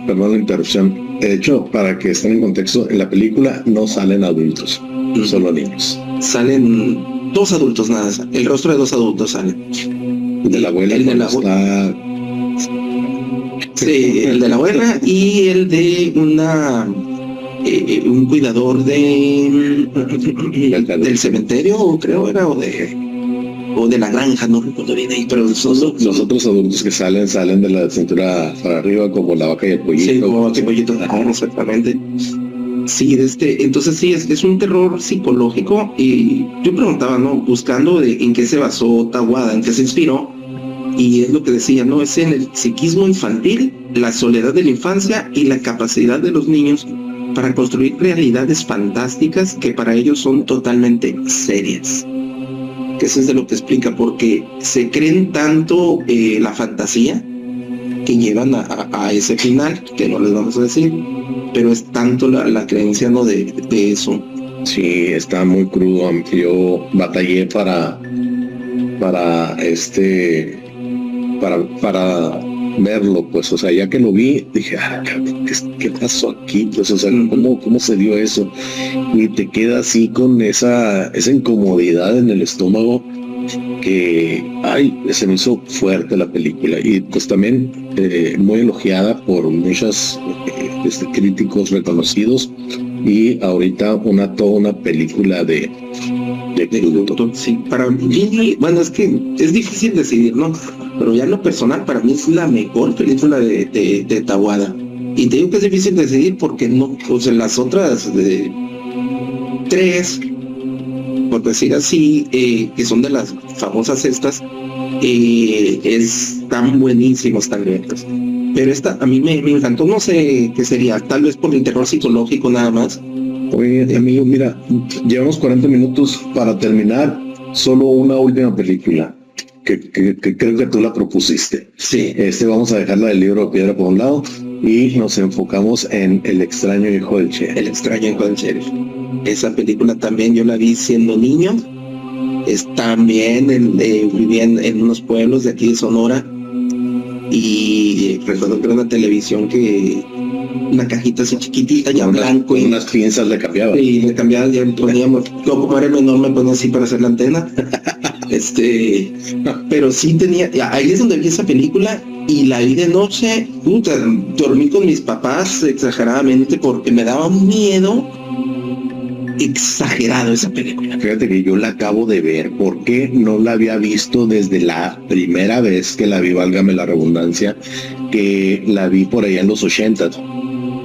Perdón la interrupción. De hecho, para que estén en contexto, en la película no salen adultos, solo niños. Salen 2 adultos nada más. El rostro de 2 adultos salen. El de la abuela. El de la abuela. Sí, el de la abuela y el de un cuidador del cementerio, creo era, o de la granja, no recuerdo bien ahí, pero los otros adultos que salen de la cintura para arriba, como la vaca y el pollito. Sí, como vaca y pollito, exactamente. Sí, entonces sí, es un terror psicológico, y yo preguntaba, ¿no? Buscando en qué se basó Tawada, en qué se inspiró, y es lo que decía, ¿no? Es en el psiquismo infantil, la soledad de la infancia y la capacidad de los niños para construir realidades fantásticas que para ellos son totalmente serias. Que eso es de lo que explica, porque se creen tanto la fantasía que llevan a ese final, que no les vamos a decir, pero es tanto la creencia, ¿no? de eso. Sí, está muy crudo. Yo batallé para verlo, pues, o sea, ya que lo vi, dije, ¿qué pasó aquí? Pues, o sea, ¿cómo se dio eso? Y te queda así con esa incomodidad en el estómago, que, se me hizo fuerte la película. Y pues también muy elogiada por muchos críticos reconocidos, y ahorita toda una película de culto. Sí, para mí, bueno, es que es difícil decidir, ¿no? Pero ya en lo personal, para mí es la mejor película de Tawada. Y te digo que es difícil decidir porque no, pues en las otras 3, por decir así, que son de las famosas estas, están buenísimos también. Pues. Pero esta a mí me encantó, no sé qué sería, tal vez por el terror psicológico nada más. Oye, amigo, mira, llevamos 40 minutos para terminar. Solo una última película que creo que tú la propusiste. Sí. Vamos a dejarla del libro de piedra por un lado y nos enfocamos en El extraño hijo del sheriff. El extraño hijo del sheriff. Esa película también yo la vi siendo niño. También vivía en unos pueblos de aquí de Sonora, y recuerdo que era una televisión una cajita así chiquitita, ya blanco, y unas pinzas le cambiaba. Y le cambiaba, ya poníamos, yo como era menor me ponía así para hacer la antena. Pero sí tenía, ahí es donde vi esa película, y la vi de noche. Puta, dormí con mis papás exageradamente porque me daba un miedo exagerado esa película. Fíjate que yo la acabo de ver, porque no la había visto desde la primera vez que la vi, válgame la redundancia, que la vi por allá en los 80.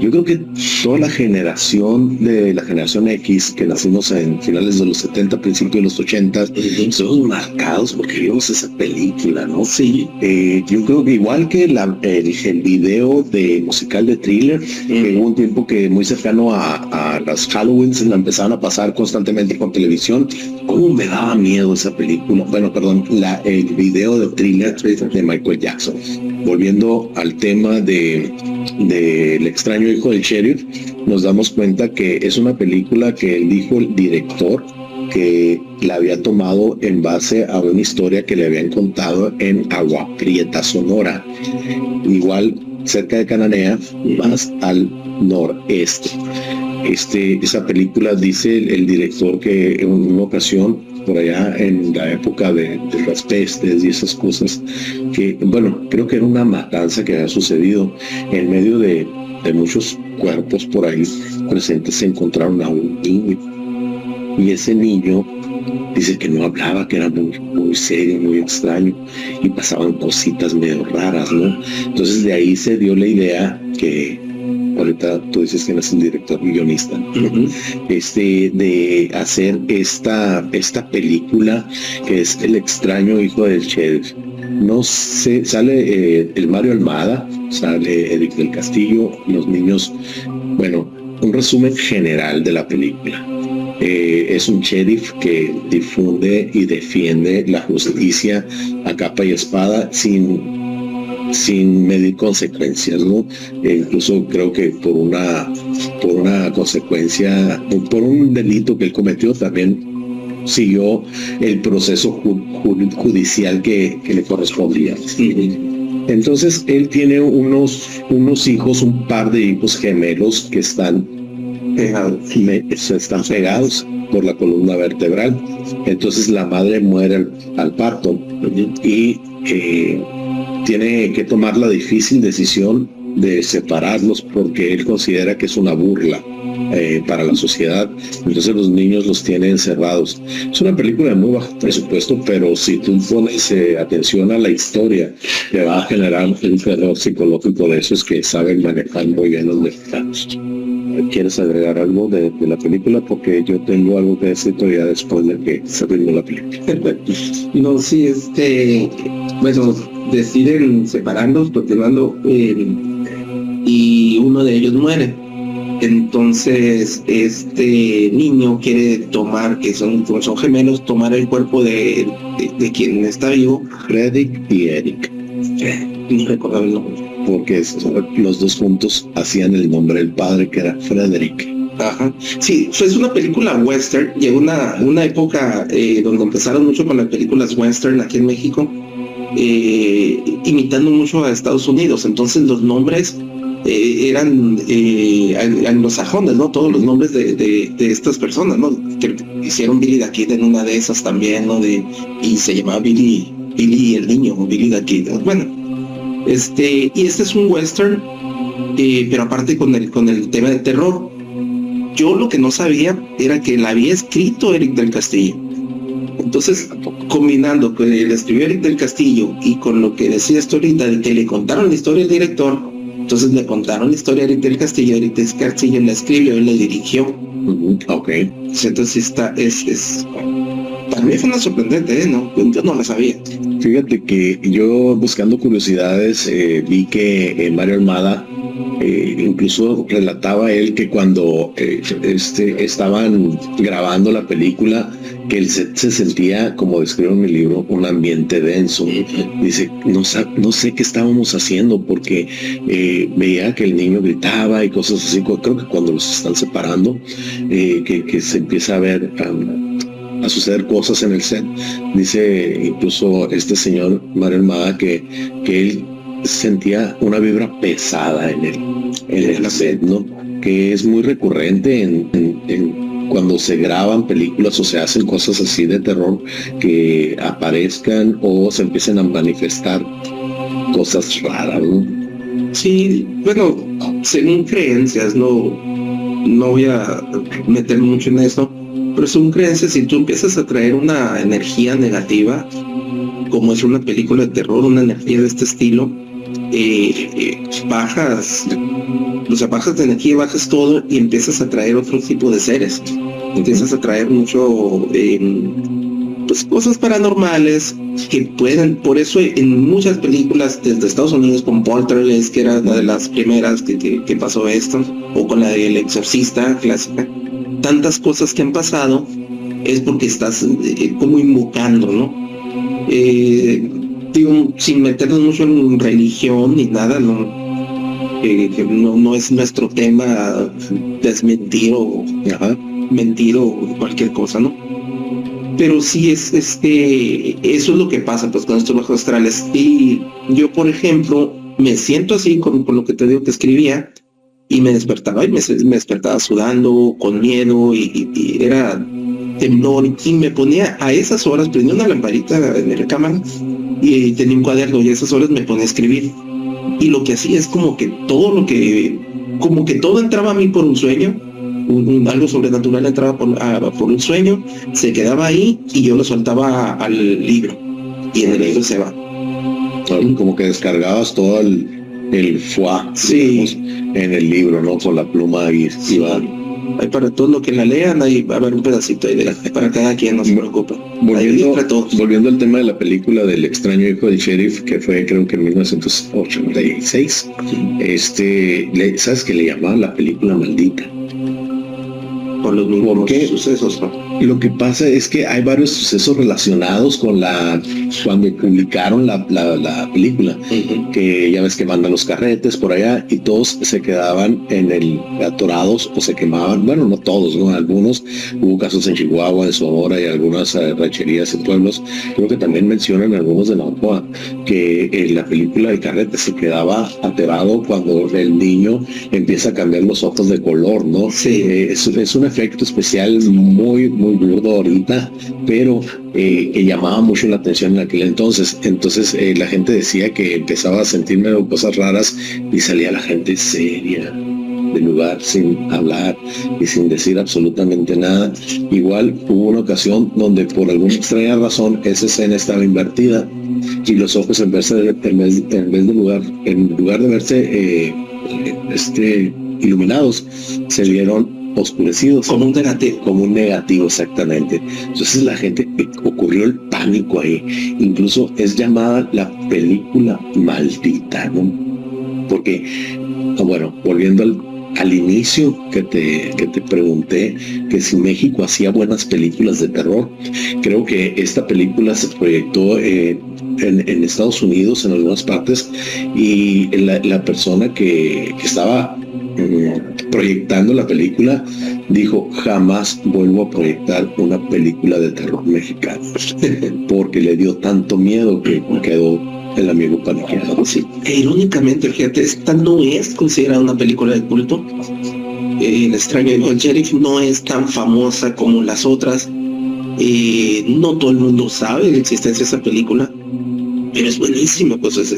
Yo creo que toda la generación X, que nacimos en finales de los 70, principios de los 80, somos marcados porque vimos esa película, ¿no? Sí. Yo creo que igual que el video musical de Thriller, que hubo un tiempo que muy cercano a las Halloween se la empezaban a pasar constantemente con televisión. ¿Cómo me daba miedo esa película? Bueno, perdón, el video de Thriller de Michael Jackson. Volviendo al tema del extraño hijo del sheriff, nos damos cuenta que es una película que él dijo, el director, que la había tomado en base a una historia que le habían contado en Agua Prieta, Sonora, igual cerca de Cananea, más al noreste. Esa película, dice el director, que en una ocasión, por allá en la época de las pestes y esas cosas, que bueno, creo que era una matanza que había sucedido, en medio de muchos cuerpos por ahí presentes se encontraron a un niño, y ese niño dice que no hablaba, que era muy, muy serio, muy extraño, y pasaban cositas medio raras, ¿no? Entonces de ahí se dio la idea que ahorita tú dices que eres el director y guionista, de hacer esta película que es El extraño hijo del sheriff. No sé, sale el Mario Almada, sale Eric del Castillo, los niños. Bueno, un resumen general de la película. Es un sheriff que difunde y defiende la justicia a capa y espada sin medir consecuencias, ¿no? Incluso creo que por una consecuencia, por un delito que él cometió, también siguió el proceso judicial que le correspondía. Entonces él tiene unos hijos, un par de hijos gemelos que están pegados por la columna vertebral. Entonces la madre muere al parto, y tiene que tomar la difícil decisión de separarlos, porque él considera que es una burla para la sociedad. Entonces los niños los tiene encerrados. Es una película de muy bajo presupuesto, pero si tú pones atención a la historia, te va a generar un terror psicológico de esos que saben manejar muy bien los mexicanos. ¿Quieres agregar algo de la película? Porque yo tengo algo que decir todavía después de que se terminó la película. No, sí, bueno, deciden separarlos, continuando, y uno de ellos muere. Entonces este niño quiere tomar, que son gemelos, tomar el cuerpo de quien está vivo. Frederick y Eric. No recordaba el nombre. Porque los dos juntos hacían el nombre del padre, que era Frederick. Ajá. Sí, es una película western. Llegó una época donde empezaron mucho con las películas western aquí en México, imitando mucho a Estados Unidos. Entonces los nombres eran anglosajones, ¿no? Todos los nombres de estas personas, ¿no? Que hicieron Billy the Kid en una de esas también, ¿no? Y se llamaba Billy el niño, o Billy the Kid. Bueno, y este es un western, pero aparte con el tema de terror. Yo lo que no sabía era que la había escrito Eric del Castillo. Entonces, combinando con el escribió Eric del Castillo y con lo que decía esto ahorita, de que le contaron la historia al director, entonces le contaron la historia a Eric del Castillo, Eric del Castillo la escribió y la dirigió. Ok. Entonces para mí fue una sorprendente, ¿no? Yo no la sabía. Fíjate que yo, buscando curiosidades, vi que Mario Almada Incluso relataba él que cuando estaban grabando la película, que el set se sentía, como describo en mi libro, un ambiente denso. Dice, no sé qué estábamos haciendo, porque veía que el niño gritaba y cosas así. Creo que cuando los están separando, que se empieza a ver a suceder cosas en el set. Dice incluso este señor Mario Almada que él sentía una vibra pesada en el set, ¿no? Que es muy recurrente en cuando se graban películas o se hacen cosas así de terror, que aparezcan o se empiecen a manifestar cosas raras, ¿no? Sí, bueno, según creencias, no voy a meter mucho en eso, pero según creencias, si tú empiezas a traer una energía negativa, como es una película de terror, una energía de este estilo, bajas de energía, bajas todo y empiezas a traer otro tipo de seres. Empiezas a traer mucho, pues cosas paranormales que pueden, por eso en muchas películas desde Estados Unidos, con Poltergeist, que era una de las primeras que pasó esto, o con la del Exorcista clásica, tantas cosas que han pasado es porque estás como invocando, ¿no? Digo, sin meternos mucho en religión ni nada, que no es nuestro tema desmentir o mentir o cualquier cosa, ¿no? Pero sí es eso es lo que pasa pues con estos bajos astrales. Y yo, por ejemplo, me siento así con lo que te digo que escribía, y me despertaba y me despertaba sudando, con miedo, y era temblor, y me ponía a esas horas, prendía una lamparita en la cámara y tenía un cuaderno, y a esas horas me ponía a escribir. Y lo que hacía es como que todo entraba a mí por un sueño, algo sobrenatural entraba por un sueño, se quedaba ahí y yo lo soltaba al libro, y en el libro se va. Como que descargabas todo el foie, sí, en el libro, ¿no? Con la pluma y va. Hay para todo lo que la lean, ahí va a haber un pedacito ahí para cada quien, no se preocupe. Volviendo al tema de la película del extraño hijo del sheriff, que fue creo que en 1986, ¿sabes que le llamaban la película maldita? Por los mismos sucesos, ¿no? Lo que pasa es que hay varios sucesos relacionados con cuando publicaron la película, que ya ves que mandan los carretes por allá y todos se quedaban atorados o se quemaban. Bueno, no todos, ¿no? Algunos, hubo casos en Chihuahua, en Sonora y algunas rancherías y pueblos. Creo que también mencionan algunos de Navajoa que en la película El Carrete se quedaba aterrado cuando el niño empieza a cambiar los ojos de color, ¿no? Sí. Es un efecto especial muy burdo ahorita, pero que llamaba mucho la atención en aquel entonces. Entonces la gente decía que empezaba a sentirme cosas raras y salía la gente seria del lugar sin hablar y sin decir absolutamente nada. Igual hubo una ocasión donde por alguna extraña razón esa escena estaba invertida y los ojos en lugar de verse iluminados, se vieron oscurecidos, como un negativo, exactamente. Entonces la gente, ocurrió el pánico ahí. Incluso es llamada la película maldita, ¿no? Porque, bueno, volviendo al inicio que te pregunté, que si México hacía buenas películas de terror, creo que esta película se proyectó en Estados Unidos, en algunas partes, y la persona que estaba proyectando la película dijo: jamás vuelvo a proyectar una película de terror mexicana, porque le dio tanto miedo que quedó el amigo paniqueado. Sí. Irónicamente, fíjate, esta no es considerada una película de culto. El extraño hijo del sheriff no es tan famosa como las otras. No todo el mundo sabe de la existencia de esa película, pero es buenísima. Pues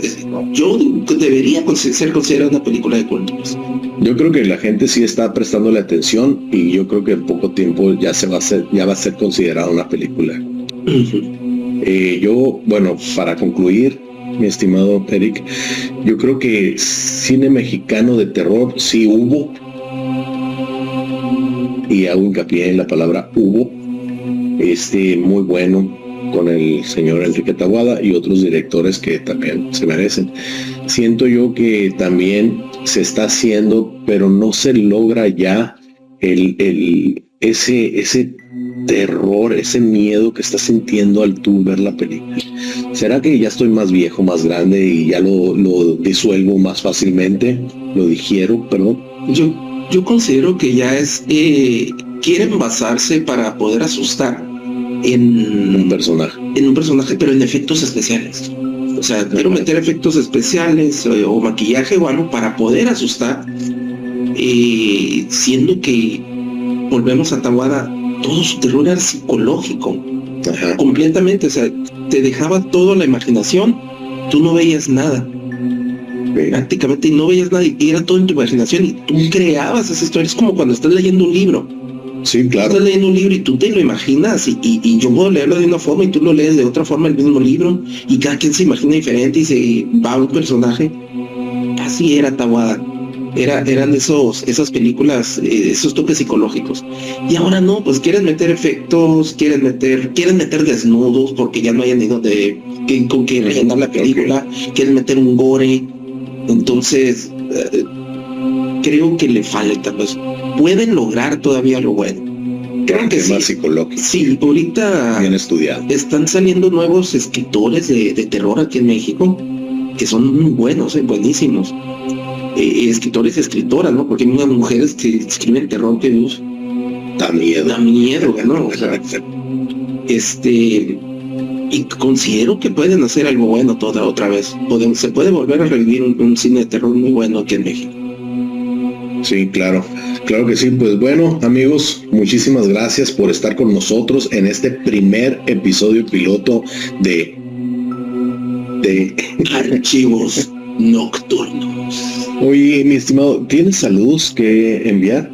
yo debería ser considerada una película de culto. Pues. Yo creo que la gente sí está prestando la atención, y yo creo que en poco tiempo ya va a ser considerada una película. Yo, bueno, para concluir, mi estimado Eric, yo creo que cine mexicano de terror sí hubo, y hago hincapié en la palabra hubo, muy bueno, con el señor Enrique Taboada y otros directores que también se merecen. Siento yo que también se está haciendo, pero no se logra ya ese terror, ese miedo que estás sintiendo al tú ver la película. ¿Será que ya estoy más viejo, más grande y ya lo disuelvo más fácilmente? ¿Lo digiero, perdón? Yo considero que ya quieren basarse para poder asustar en un personaje. En un personaje, pero en efectos especiales. O sea, quiero meter efectos especiales o maquillaje o algo para poder asustar, siendo que volvemos a Tawada, todo su terror era psicológico. Ajá. Completamente, o sea, te dejaba toda la imaginación, tú no veías nada. Prácticamente no veías nada y era todo en tu imaginación y tú creabas esa historia. Es como cuando estás leyendo un libro. Sí, claro. Estás leyendo un libro y tú te lo imaginas y yo puedo leerlo de una forma y tú lo lees de otra forma, el mismo libro, y cada quien se imagina diferente y se va a un personaje. Así era Tawada. Eran esas películas, esos toques psicológicos. Y ahora no, pues quieren meter efectos, quieren meter desnudos porque ya no hayan ido con que rellenar la película, quieren meter un gore. Entonces, creo que le falta, pues pueden lograr todavía lo bueno. Creo que sí. Más psicológico. Sí, ahorita bien estudiado. Están saliendo nuevos escritores de terror aquí en México que son muy buenos, buenísimos. Escritores y escritoras, ¿no? Porque hay unas mujeres que escriben terror que da miedo, ¿no? O sea, y considero que pueden hacer algo bueno otra vez. Se puede volver a revivir un cine de terror muy bueno aquí en México. Sí, claro que sí. Pues bueno, amigos, muchísimas gracias por estar con nosotros en este primer episodio piloto de Archivos Nocturnos. Oye, mi estimado, ¿tienes saludos que enviar?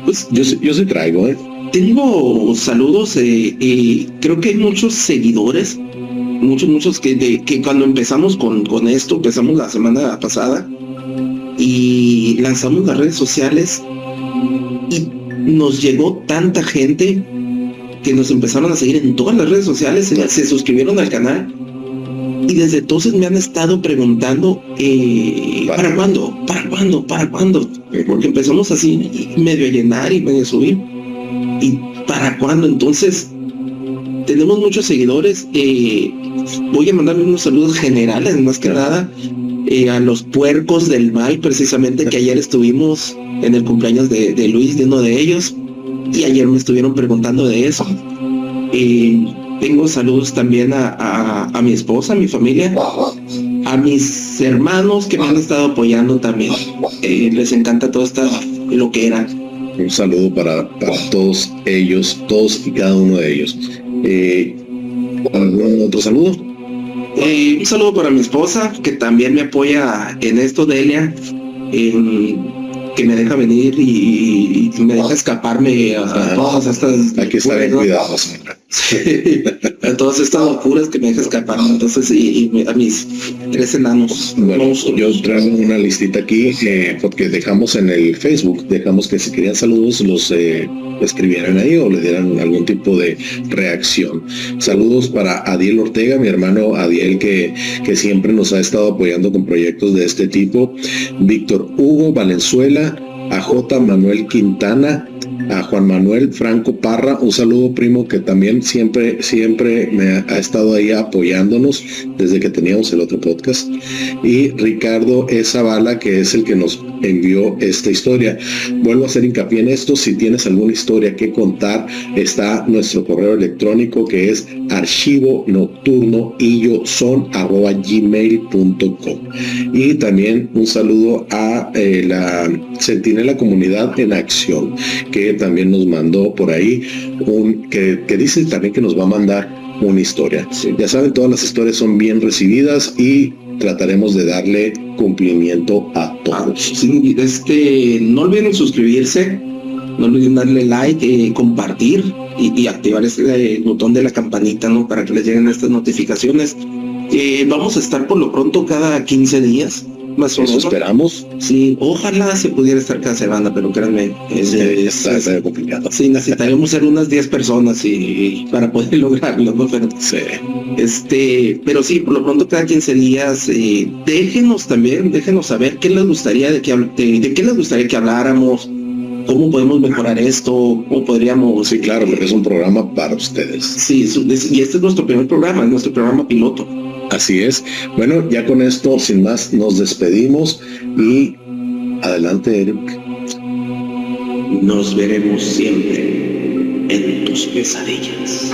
Pues yo sí traigo, Tengo saludos, creo que hay muchos seguidores, muchos que cuando empezamos con esto, empezamos la semana pasada y lanzamos las redes sociales y nos llegó tanta gente que nos empezaron a seguir en todas las redes sociales, se suscribieron al canal. Y desde entonces me han estado preguntando, ¿para cuándo? Porque empezamos así, medio a llenar y medio a subir. ¿Y para cuándo? Entonces, tenemos muchos seguidores. Voy a mandarle unos saludos generales, más que nada, a los puercos del mal, precisamente, que ayer estuvimos en el cumpleaños de Luis, de uno de ellos. Y ayer me estuvieron preguntando de eso. Tengo saludos también a mi esposa, a mi familia, a mis hermanos que me han estado apoyando también. Les encanta todo lo que era. Un saludo para todos ellos, todos y cada uno de ellos. ¿Algún otro saludo? Un saludo para mi esposa, que también me apoya en esto, Delia, que me deja venir y me deja escaparme a todas estas... Hay que estar bien cuidados. A todas estas locuras que me deja escapar. Entonces, y a mis 3 enanos. Bueno, yo traigo una listita aquí, porque dejamos en el Facebook, dejamos que si querían saludos los escribieran ahí o le dieran algún tipo de reacción. Saludos para Adiel Ortega, mi hermano Adiel, que siempre nos ha estado apoyando con proyectos de este tipo. Víctor Hugo Valenzuela, a J. Manuel Quintana, a Juan Manuel Franco Parra, un saludo, primo, que también siempre me ha estado ahí apoyándonos desde que teníamos el otro podcast, y Ricardo Zavala, que es el que nos envió esta historia. Vuelvo a hacer hincapié en esto: si tienes alguna historia que contar, está nuestro correo electrónico, que es archivonocturnoilloson@gmail.com. Y también un saludo a la Centinela Comunidad en Acción, que también nos mandó por ahí que dice también que nos va a mandar una historia. Sí. Ya saben, todas las historias son bien recibidas y trataremos de darle cumplimiento a todos. Sí, no olviden suscribirse, no olviden darle like, compartir y activar ese botón de la campanita, ¿no? Para que les lleguen estas notificaciones. Vamos a estar por lo pronto cada 15 días. más o Eso menos. esperamos. Sí, ojalá se pudiera estar cada semana, pero créanme, Está complicado. sí, necesitaríamos ser unas 10 personas y para poder lograrlo, ¿no? Pero, pero sí, por lo pronto cada 15 días, déjenos saber qué les gustaría de qué les gustaría que habláramos, cómo podemos mejorar esto, cómo podríamos... Sí, claro, porque es un programa para ustedes. Sí, y este es nuestro primer programa, es nuestro programa piloto. Así es. Bueno, ya con esto, sin más, nos despedimos y adelante, Eric. Nos veremos siempre en tus pesadillas.